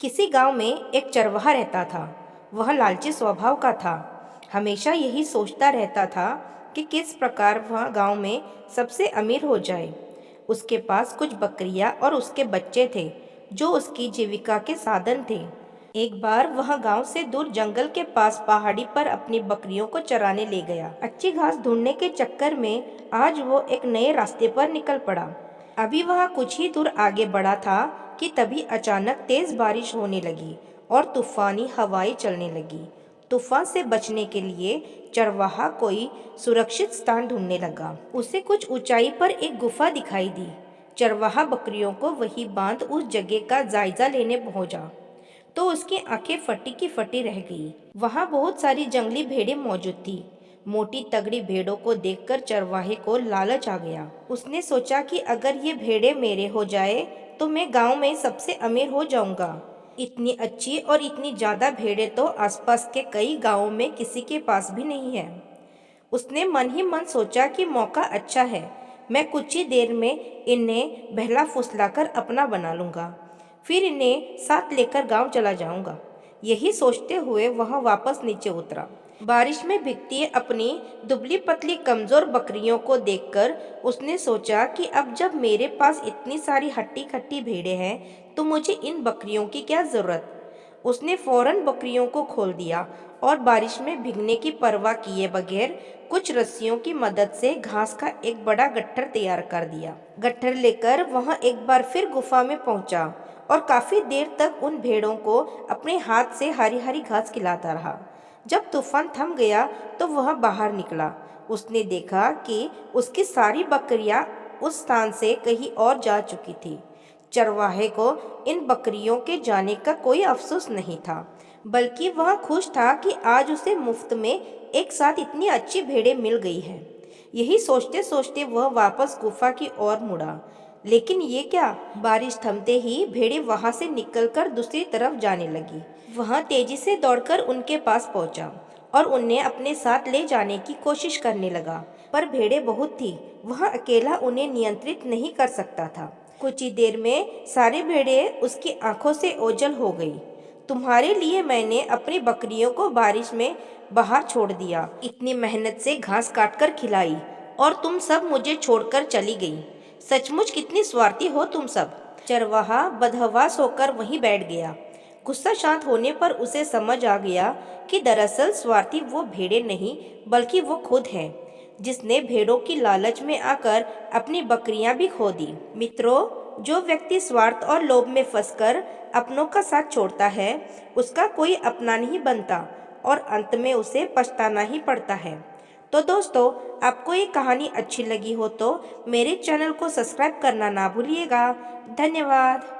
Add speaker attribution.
Speaker 1: किसी गांव में एक चरवाहा रहता था। वह लालची स्वभाव का था। हमेशा यही सोचता रहता था कि किस प्रकार वह गांव में सबसे अमीर हो जाए। उसके पास कुछ बकरियां और उसके बच्चे थे जो उसकी जीविका के साधन थे। एक बार वह गांव से दूर जंगल के पास पहाड़ी पर अपनी बकरियों को चराने ले गया। अच्छी घास ढूंढने के चक्कर में आज वो एक नए रास्ते पर निकल पड़ा। अभी वह कुछ ही दूर आगे बढ़ा था कि तभी अचानक तेज बारिश होने लगी और तूफानी हवाएं चलने लगी। तूफान से बचने के लिए चरवाहा कोई सुरक्षित स्थान ढूंढने लगा। उसे कुछ ऊंचाई पर एक गुफा दिखाई दी। चरवाहा बकरियों को वही बांध उस जगह का जायजा लेने पहुंचा तो उसकी आंखें फटी की फटी रह गई। वहां बहुत सारी जंगली भेड़ें मौजूद थी। मोटी तगड़ी भेड़ों को देखकर चरवाहे को लालच आ गया। उसने सोचा कि अगर ये भेड़ें मेरे हो जाए तो मैं गांव में सबसे अमीर हो जाऊंगा। इतनी अच्छी और इतनी ज्यादा भेड़ें तो आसपास के कई गांवों में किसी के पास भी नहीं है। उसने मन ही मन सोचा कि मौका अच्छा है, मैं कुछ ही देर में इन्हें बहला फुसलाकर अपना बना लूंगा, फिर इन्हें साथ लेकर गांव चला जाऊंगा। यही सोचते हुए वह वापस नीचे उतरा। बारिश में भीगती अपनी दुबली पतली कमजोर बकरियों को देखकर उसने सोचा कि अब जब मेरे पास इतनी सारी हट्टी खट्टी भेड़ें हैं तो मुझे इन बकरियों की क्या जरूरत। उसने फौरन बकरियों को खोल दिया और बारिश में भीगने की परवाह किए बगैर कुछ रस्सियों की मदद से घास का एक बड़ा गट्ठर तैयार कर दिया। गट्ठर लेकर वह एक बार फिर गुफा में पहुंचा और काफी देर तक उन भेड़ों को अपने हाथ से हरी हरी घास खिलाता रहा। जब तूफान थम गया तो वह बाहर निकला। उसने देखा कि उसकी सारी बकरियां उस स्थान से कहीं और जा चुकी थी। चरवाहे को इन बकरियों के जाने का कोई अफसोस नहीं था, बल्कि वह खुश था कि आज उसे मुफ्त में एक साथ इतनी अच्छी भेड़ें मिल गई हैं। यही सोचते सोचते वह वापस गुफा की ओर मुड़ा। लेकिन ये क्या, बारिश थमते ही भेड़ें वहां से निकलकर दूसरी तरफ जाने लगी। वह तेजी से दौड़कर उनके पास पहुंचा और उन्हें अपने साथ ले जाने की कोशिश करने लगा, पर भेड़ें बहुत थी, वह अकेला उन्हें नियंत्रित नहीं कर सकता था। कुछ ही देर में सारी भेड़ें उसकी आंखों से ओझल हो गई। तुम्हारे लिए मैंने अपनी बकरियों को बारिश में बाहर छोड़ दिया, इतनी मेहनत से घास काटकर खिलाई और तुम सब मुझे छोड़कर चली गई। सचमुच कितनी स्वार्थी हो तुम सब। चरवाहा बदहवास होकर वहीं बैठ गया। गुस्सा शांत होने पर उसे समझ आ गया कि दरअसल स्वार्थी वो भेड़ें नहीं बल्कि वो खुद है, जिसने भेड़ों की लालच में आकर अपनी बकरियां भी खो दी। मित्रों, जो व्यक्ति स्वार्थ और लोभ में फंसकर अपनों का साथ छोड़ता है उसका कोई अपना नहीं बनता और अंत में उसे पछताना ही पड़ता है। तो दोस्तों, आपको ये कहानी अच्छी लगी हो तो मेरे चैनल को सब्सक्राइब करना ना भूलिएगा। धन्यवाद।